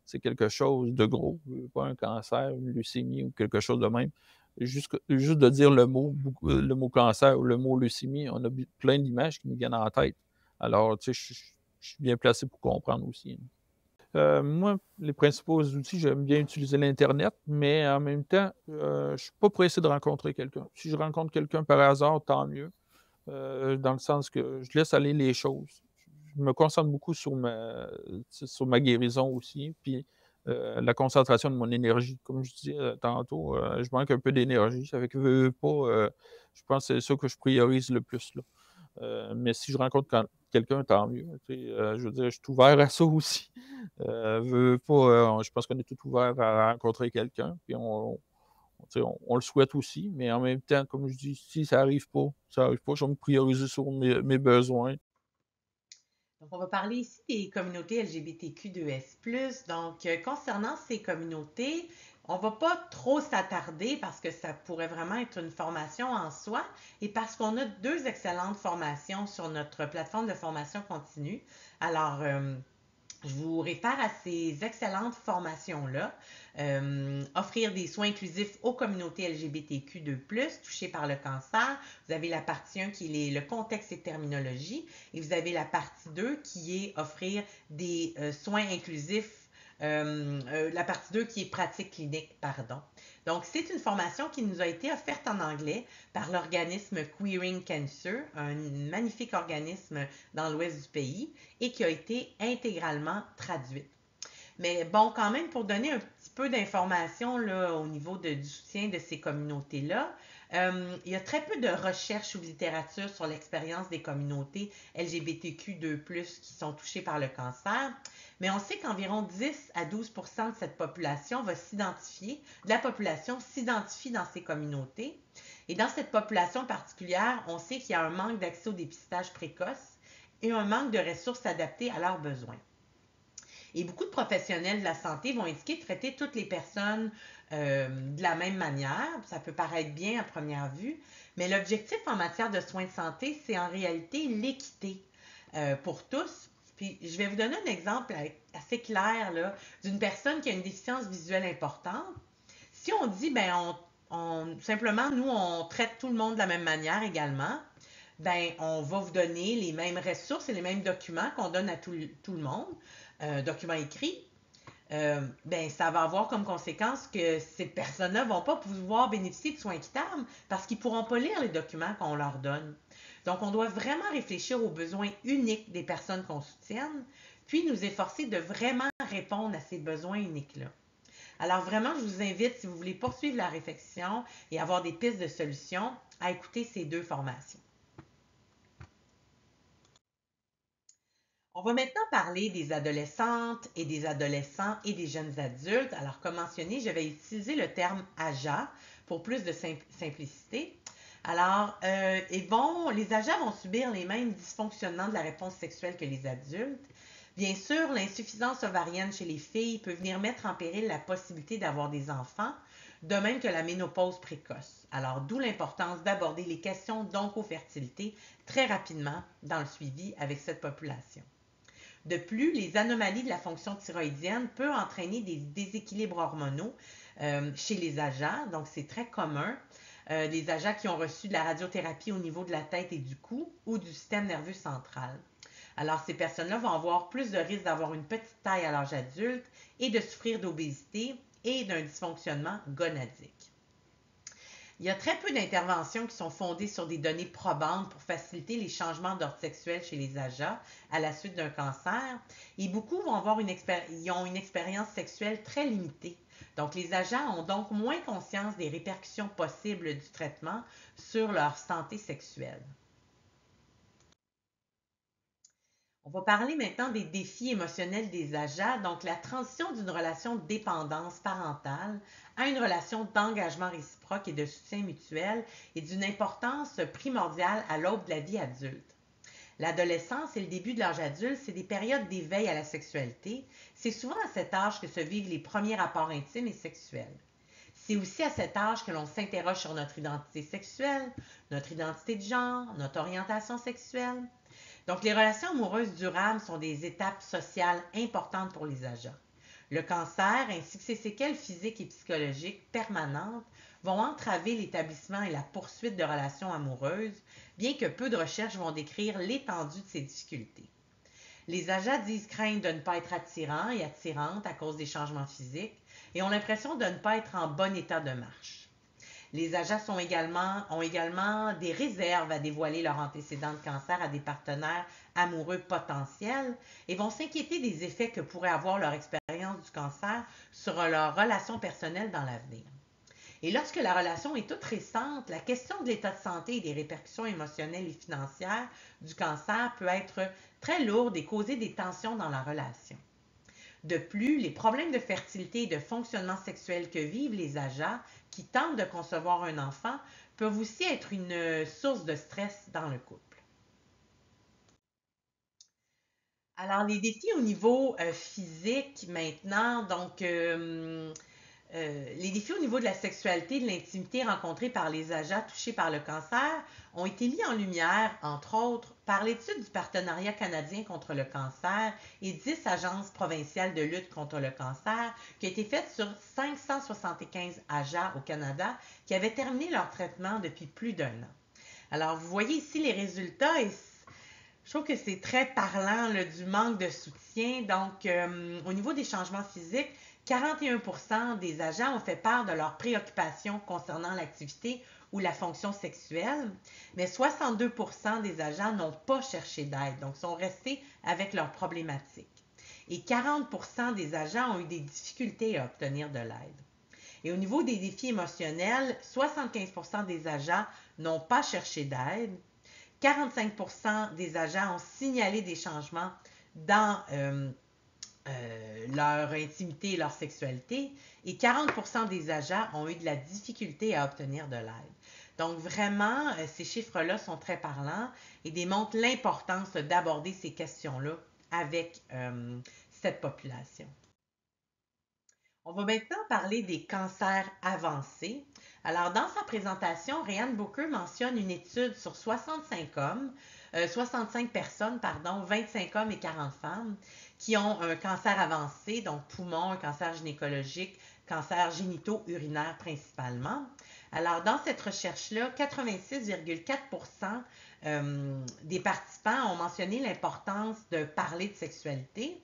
c'est quelque chose de gros, pas un cancer, une leucémie ou quelque chose de même. Juste de dire le mot cancer ou le mot leucémie, on a plein d'images qui nous viennent en tête. Alors, tu sais, je suis bien placé pour comprendre aussi. Moi, les principaux outils, j'aime bien utiliser l'Internet, mais en même temps, je ne suis pas pressé de rencontrer quelqu'un. Si je rencontre quelqu'un par hasard, tant mieux, dans le sens que je laisse aller les choses. Je me concentre beaucoup sur ma guérison aussi, puis la concentration de mon énergie. Comme je disais tantôt, je manque un peu d'énergie. Ça fait que je pense que c'est ça que je priorise le plus, là. Mais si je rencontre quelqu'un, tant mieux. Je veux dire, je suis ouvert à ça aussi. Je pense qu'on est tout ouvert à rencontrer quelqu'un, puis on le souhaite aussi, mais en même temps, comme je dis, si ça n'arrive pas, je vais me prioriser sur mes besoins.
Donc, on va parler ici des communautés LGBTQ2S+. Donc, concernant ces communautés, on ne va pas trop s'attarder parce que ça pourrait vraiment être une formation en soi et parce qu'on a 2 excellentes formations sur notre plateforme de formation continue. Alors, je vous réfère à ces excellentes formations-là. Offrir des soins inclusifs aux communautés LGBTQ2+, touchées par le cancer. Vous avez la partie 1 qui est le contexte et terminologie. Et vous avez la partie 2 qui est offrir des soins inclusifs. La partie 2 qui est pratique clinique, pardon. Donc, c'est une formation qui nous a été offerte en anglais par l'organisme Queering Cancer, un magnifique organisme dans l'ouest du pays, et qui a été intégralement traduite. Mais bon, quand même, pour donner un petit peu d'informations au niveau du soutien de ces communautés-là, il y a très peu de recherches ou de littérature sur l'expérience des communautés LGBTQ2+, qui sont touchées par le cancer, mais on sait qu'environ 10 à 12% de cette population de la population s'identifie dans ces communautés. Et dans cette population particulière, on sait qu'il y a un manque d'accès au dépistage précoce et un manque de ressources adaptées à leurs besoins. Et beaucoup de professionnels de la santé vont indiquer de traiter toutes les personnes de la même manière. Ça peut paraître bien à première vue, mais l'objectif en matière de soins de santé, c'est en réalité l'équité pour tous. Puis je vais vous donner un exemple assez clair là, d'une personne qui a une déficience visuelle importante. Si on dit, ben, simplement, nous, on traite tout le monde de la même manière également, ben, on va vous donner les mêmes ressources et les mêmes documents qu'on donne à tout le monde, documents écrits, ben, ça va avoir comme conséquence que ces personnes-là ne vont pas pouvoir bénéficier de soins équitables parce qu'ils ne pourront pas lire les documents qu'on leur donne. Donc, on doit vraiment réfléchir aux besoins uniques des personnes qu'on soutienne, puis nous efforcer de vraiment répondre à ces besoins uniques-là. Alors vraiment, je vous invite, si vous voulez poursuivre la réflexion et avoir des pistes de solutions, à écouter ces 2 formations. On va maintenant parler des adolescentes et des adolescents et des jeunes adultes. Alors, comme mentionné, je vais utiliser le terme AJA pour plus de simplicité. Alors, les AJA vont subir les mêmes dysfonctionnements de la réponse sexuelle que les adultes. Bien sûr, l'insuffisance ovarienne chez les filles peut venir mettre en péril la possibilité d'avoir des enfants, de même que la ménopause précoce. Alors, d'où l'importance d'aborder les questions d'oncofertilité très rapidement dans le suivi avec cette population. De plus, les anomalies de la fonction thyroïdienne peuvent entraîner des déséquilibres hormonaux chez les AJA, donc c'est très commun. Les AJA qui ont reçu de la radiothérapie au niveau de la tête et du cou ou du système nerveux central. Alors, ces personnes-là vont avoir plus de risques d'avoir une petite taille à l'âge adulte et de souffrir d'obésité et d'un dysfonctionnement gonadique. Il y a très peu d'interventions qui sont fondées sur des données probantes pour faciliter les changements d'ordre sexuel chez les AJA à la suite d'un cancer et beaucoup vont avoir une expérience sexuelle très limitée. Donc, les AJA ont donc moins conscience des répercussions possibles du traitement sur leur santé sexuelle. On va parler maintenant des défis émotionnels des AJA, donc la transition d'une relation de dépendance parentale à une relation d'engagement réciproque et de soutien mutuel est d'une importance primordiale à l'aube de la vie adulte. L'adolescence et le début de l'âge adulte, c'est des périodes d'éveil à la sexualité. C'est souvent à cet âge que se vivent les premiers rapports intimes et sexuels. C'est aussi à cet âge que l'on s'interroge sur notre identité sexuelle, notre identité de genre, notre orientation sexuelle. Donc, les relations amoureuses durables sont des étapes sociales importantes pour les AJA. Le cancer ainsi que ses séquelles physiques et psychologiques permanentes vont entraver l'établissement et la poursuite de relations amoureuses, bien que peu de recherches vont décrire l'étendue de ces difficultés. Les AJA disent craindre de ne pas être attirants et attirantes à cause des changements physiques et ont l'impression de ne pas être en bon état de marche. Les AJA ont également des réserves à dévoiler leur antécédent de cancer à des partenaires amoureux potentiels et vont s'inquiéter des effets que pourrait avoir leur expérience du cancer sur leur relation personnelle dans l'avenir. Et lorsque la relation est toute récente, la question de l'état de santé et des répercussions émotionnelles et financières du cancer peut être très lourde et causer des tensions dans la relation. De plus, les problèmes de fertilité et de fonctionnement sexuel que vivent les AJA qui tentent de concevoir un enfant peuvent aussi être une source de stress dans le couple. Alors, les défis au niveau physique maintenant, donc les défis au niveau de la sexualité et de l'intimité rencontrés par les AJA touchés par le cancer ont été mis en lumière, entre autres, par l'étude du Partenariat canadien contre le cancer et 10 agences provinciales de lutte contre le cancer qui a été faite sur 575 AJA au Canada qui avaient terminé leur traitement depuis plus d'1 an. Alors, vous voyez ici les résultats et je trouve que c'est très parlant là, du manque de soutien. Donc, au niveau des changements physiques, 41% des AJA ont fait part de leurs préoccupations concernant l'activité ou la fonction sexuelle, mais 62% des AJA n'ont pas cherché d'aide, donc sont restés avec leurs problématiques. Et 40% des AJA ont eu des difficultés à obtenir de l'aide. Et au niveau des défis émotionnels, 75% des AJA n'ont pas cherché d'aide, 45% des AJA ont signalé des changements dans leur intimité et leur sexualité et 40% des AJA ont eu de la difficulté à obtenir de l'aide. Donc, vraiment, ces chiffres-là sont très parlants et démontrent l'importance d'aborder ces questions-là avec cette population. On va maintenant parler des cancers avancés. Alors, dans sa présentation, Ryan Booker mentionne une étude sur 65 personnes, 25 hommes et 40 femmes, qui ont un cancer avancé, donc poumon, un cancer gynécologique, cancer génito-urinaire principalement. Alors, dans cette recherche-là, 86,4% des participants ont mentionné l'importance de parler de sexualité.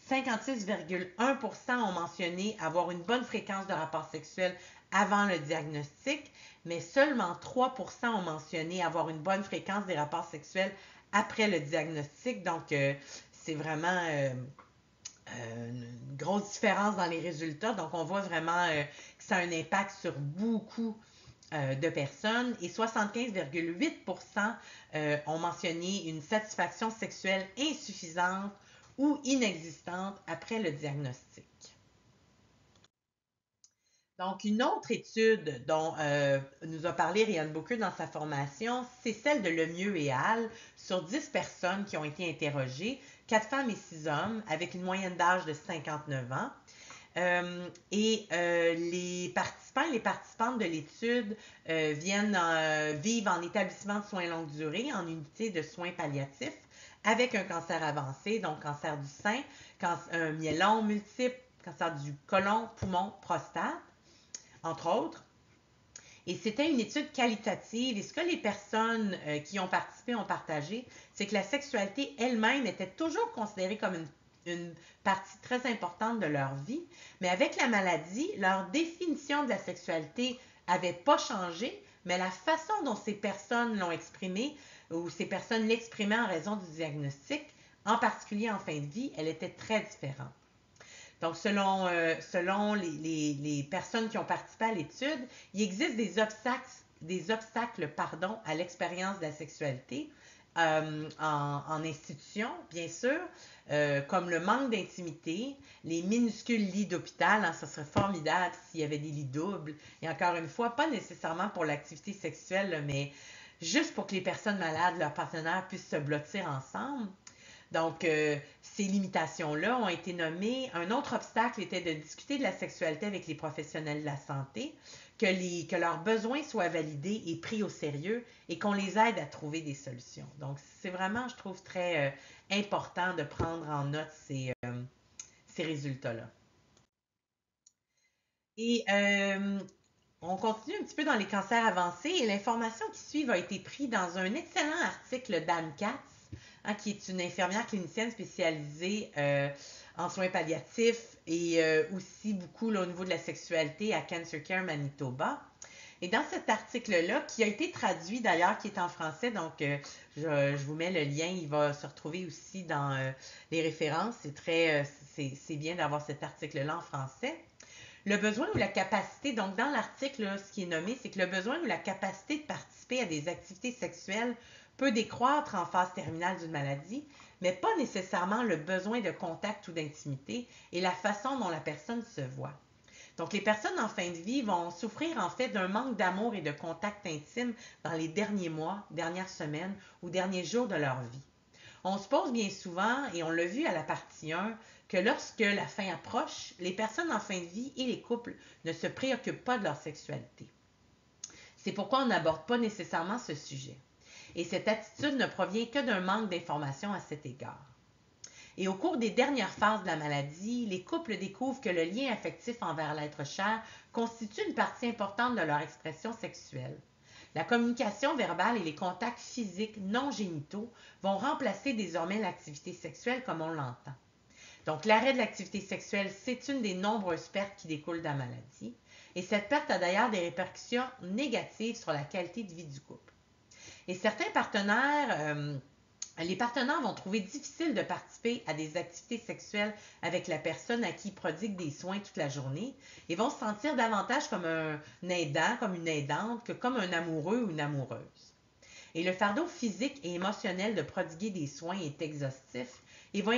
56,1% ont mentionné avoir une bonne fréquence de rapports sexuels avant le diagnostic, mais seulement 3% ont mentionné avoir une bonne fréquence des rapports sexuels après le diagnostic. Donc, c'est vraiment une grosse différence dans les résultats. Donc, on voit vraiment que ça a un impact sur beaucoup de personnes et 75,8% ont mentionné une satisfaction sexuelle insuffisante ou inexistante après le diagnostic. Donc, une autre étude dont nous a parlé Ryan Booker dans sa formation, c'est celle de Lemieux et al. Sur 10 personnes qui ont été interrogées, 4 femmes et 6 hommes, avec une moyenne d'âge de 59 ans. Les participants et les participantes de l'étude viennent vivre en établissement de soins longue durée, en unité de soins palliatifs, avec un cancer avancé, donc cancer du sein, un myélome multiple, cancer du côlon, poumon, prostate, entre autres. Et c'était une étude qualitative. Et ce que les personnes qui ont participé ont partagé, c'est que la sexualité elle-même était toujours considérée comme une partie très importante de leur vie. Mais avec la maladie, leur définition de la sexualité n'avait pas changé, mais la façon dont ces personnes l'ont exprimée, ou ces personnes l'exprimaient en raison du diagnostic, en particulier en fin de vie, elle était très différente. Donc, selon les personnes qui ont participé à l'étude, il existe des obstacles à l'expérience de la sexualité en institution, bien sûr, comme le manque d'intimité, les minuscules lits d'hôpital, hein, ça serait formidable s'il y avait des lits doubles, et encore une fois, pas nécessairement pour l'activité sexuelle, mais juste pour que les personnes malades, leurs partenaires, puissent se blottir ensemble. Donc, ces limitations-là ont été nommées. Un autre obstacle était de discuter de la sexualité avec les professionnels de la santé, que leurs besoins soient validés et pris au sérieux et qu'on les aide à trouver des solutions. Donc, c'est vraiment, je trouve, très important de prendre en note ces résultats-là. Et on continue un petit peu dans les cancers avancés et l'information qui suit a été prise dans un excellent article d'Anne Katz, qui est une infirmière clinicienne spécialisée en soins palliatifs et aussi beaucoup là, au niveau de la sexualité à Cancer Care Manitoba. Et dans cet article-là, qui a été traduit d'ailleurs, qui est en français, donc je vous mets le lien, il va se retrouver aussi dans les références. C'est bien d'avoir cet article-là en français. Le besoin ou la capacité, donc dans l'article, là, ce qui est nommé, c'est que le besoin ou la capacité de participer à des activités sexuelles peut décroître en phase terminale d'une maladie, mais pas nécessairement le besoin de contact ou d'intimité et la façon dont la personne se voit. Donc, les personnes en fin de vie vont souffrir en fait d'un manque d'amour et de contact intime dans les derniers mois, dernières semaines ou derniers jours de leur vie. On se pose bien souvent, et on l'a vu à la partie 1, que lorsque la fin approche, les personnes en fin de vie et les couples ne se préoccupent pas de leur sexualité. C'est pourquoi on n'aborde pas nécessairement ce sujet. Et cette attitude ne provient que d'un manque d'information à cet égard. Et au cours des dernières phases de la maladie, les couples découvrent que le lien affectif envers l'être cher constitue une partie importante de leur expression sexuelle. La communication verbale et les contacts physiques non génitaux vont remplacer désormais l'activité sexuelle comme on l'entend. Donc, l'arrêt de l'activité sexuelle, c'est une des nombreuses pertes qui découlent de la maladie. Et cette perte a d'ailleurs des répercussions négatives sur la qualité de vie du couple. Et certains partenaires, les partenaires vont trouver difficile de participer à des activités sexuelles avec la personne à qui ils prodiguent des soins toute la journée et vont se sentir davantage comme un aidant, comme une aidante, que comme un amoureux ou une amoureuse. Et le fardeau physique et émotionnel de prodiguer des soins est exhaustif et va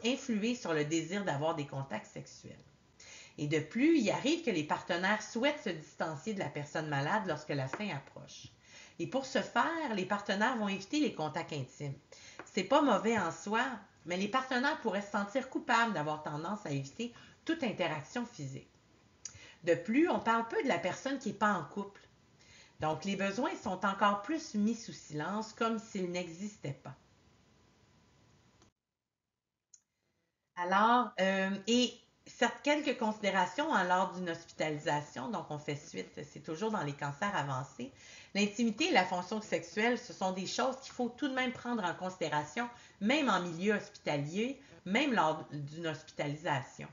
influer sur le désir d'avoir des contacts sexuels. Et de plus, il arrive que les partenaires souhaitent se distancier de la personne malade lorsque la fin approche. Et pour ce faire, les partenaires vont éviter les contacts intimes. C'est pas mauvais en soi, mais les partenaires pourraient se sentir coupables d'avoir tendance à éviter toute interaction physique. De plus, on parle peu de la personne qui n'est pas en couple. Donc, les besoins sont encore plus mis sous silence, comme s'ils n'existaient pas. Alors, et quelques considérations lors d'une hospitalisation, donc on fait suite, c'est toujours dans les cancers avancés. L'intimité et la fonction sexuelle, ce sont des choses qu'il faut tout de même prendre en considération, même en milieu hospitalier, même lors d'une hospitalisation.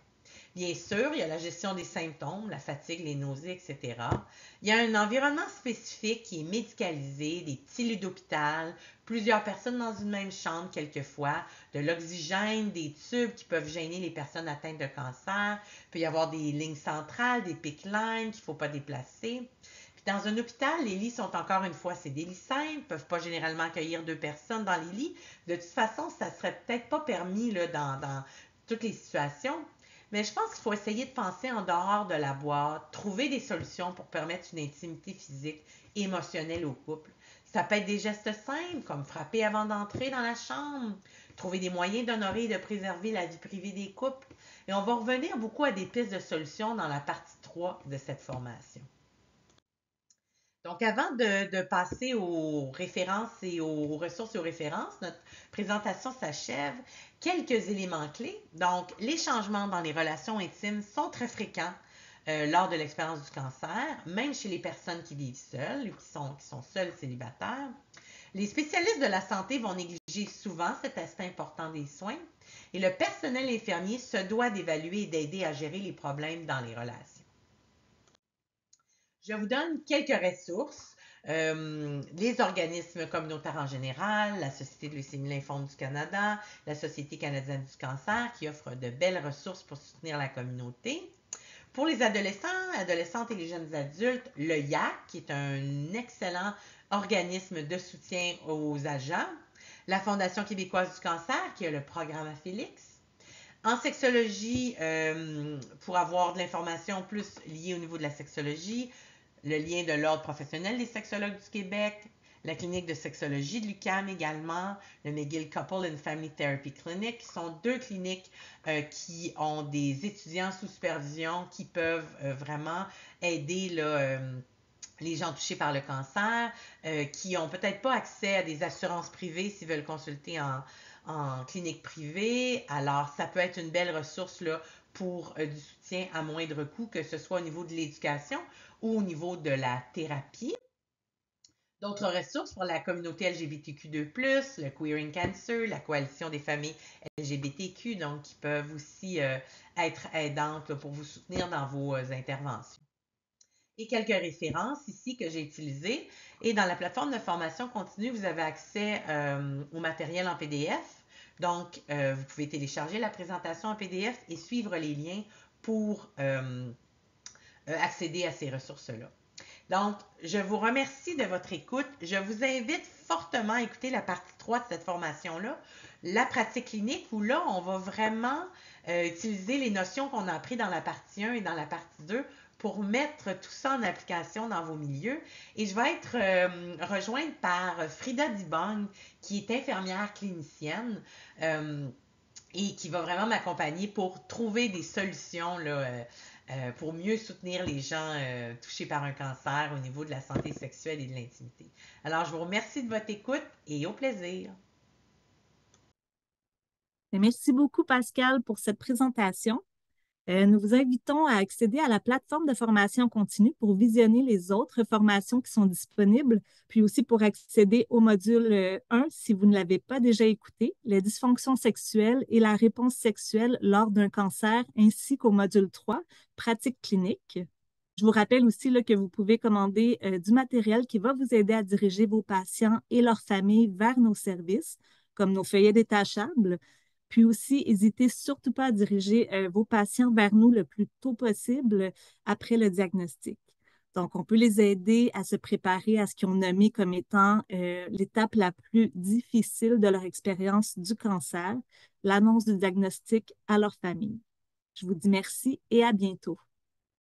Bien sûr, il y a la gestion des symptômes, la fatigue, les nausées, etc. Il y a un environnement spécifique qui est médicalisé, des petits lits d'hôpital, plusieurs personnes dans une même chambre quelquefois, de l'oxygène, des tubes qui peuvent gêner les personnes atteintes de cancer. Il peut y avoir des lignes centrales, des PICC lines qu'il ne faut pas déplacer. Puis dans un hôpital, les lits sont encore une fois, c'est des lits simples, ne peuvent pas généralement accueillir 2 personnes dans les lits. De toute façon, ça ne serait peut-être pas permis là, dans toutes les situations. Mais je pense qu'il faut essayer de penser en dehors de la boîte, trouver des solutions pour permettre une intimité physique et émotionnelle au couple. Ça peut être des gestes simples, comme frapper avant d'entrer dans la chambre, trouver des moyens d'honorer et de préserver la vie privée des couples. Et on va revenir beaucoup à des pistes de solutions dans la partie 3 de cette formation. Donc, avant de passer aux références et aux ressources et aux références, notre présentation s'achève. Quelques éléments clés. Donc, les changements dans les relations intimes sont très fréquents lors de l'expérience du cancer, même chez les personnes qui vivent seules ou qui sont seules célibataires. Les spécialistes de la santé vont négliger souvent cet aspect important des soins et le personnel infirmier se doit d'évaluer et d'aider à gérer les problèmes dans les relations. Je vous donne quelques ressources. Les organismes communautaires en général, la Société de leucémie lymphome du Canada, la Société canadienne du cancer qui offre de belles ressources pour soutenir la communauté. Pour les adolescents, adolescentes et les jeunes adultes, le IAC, qui est un excellent organisme de soutien aux agents. La Fondation québécoise du cancer, qui a le programme Afélix. En sexologie, pour avoir de l'information plus liée au niveau de la sexologie, le lien de l'Ordre professionnel des sexologues du Québec, la clinique de sexologie de l'UQAM également, le McGill Couple and Family Therapy Clinic, qui sont 2 cliniques qui ont des étudiants sous supervision qui peuvent vraiment aider là, les gens touchés par le cancer, qui n'ont peut-être pas accès à des assurances privées s'ils veulent consulter en clinique privée. Alors, ça peut être une belle ressource là, pour du soutien à moindre coût, que ce soit au niveau de l'éducation ou au niveau de la thérapie. D'autres ressources pour la communauté LGBTQ2+, le Queering Cancer, la Coalition des familles LGBTQ, donc qui peuvent aussi être aidantes là, pour vous soutenir dans vos interventions. Et quelques références ici que j'ai utilisées. Et dans la plateforme de formation continue, vous avez accès au matériel en PDF. Donc, vous pouvez télécharger la présentation en PDF et suivre les liens pour accéder à ces ressources-là. Donc, je vous remercie de votre écoute. Je vous invite fortement à écouter la partie 3 de cette formation-là, la pratique clinique, où là, on va vraiment utiliser les notions qu'on a apprises dans la partie 1 et dans la partie 2 pour mettre tout ça en application dans vos milieux. Et je vais être rejointe par Frida Dibong, qui est infirmière clinicienne et qui va vraiment m'accompagner pour trouver des solutions là, pour mieux soutenir les gens touchés par un cancer au niveau de la santé sexuelle et de l'intimité. Alors, je vous remercie de votre écoute et au plaisir.
Merci beaucoup, Pascal, pour cette présentation. Nous vous invitons à accéder à la plateforme de formation continue pour visionner les autres formations qui sont disponibles, puis aussi pour accéder au module 1 si vous ne l'avez pas déjà écouté, les dysfonctions sexuelles et la réponse sexuelle lors d'un cancer, ainsi qu'au module 3, pratique clinique. Je vous rappelle aussi là, que vous pouvez commander du matériel qui va vous aider à diriger vos patients et leurs familles vers nos services, comme nos feuillets détachables. Puis aussi, n'hésitez surtout pas à diriger vos patients vers nous le plus tôt possible après le diagnostic. Donc, on peut les aider à se préparer à ce qu'ils ont nommé comme étant l'étape la plus difficile de leur expérience du cancer, l'annonce du diagnostic à leur famille. Je vous dis merci et à bientôt.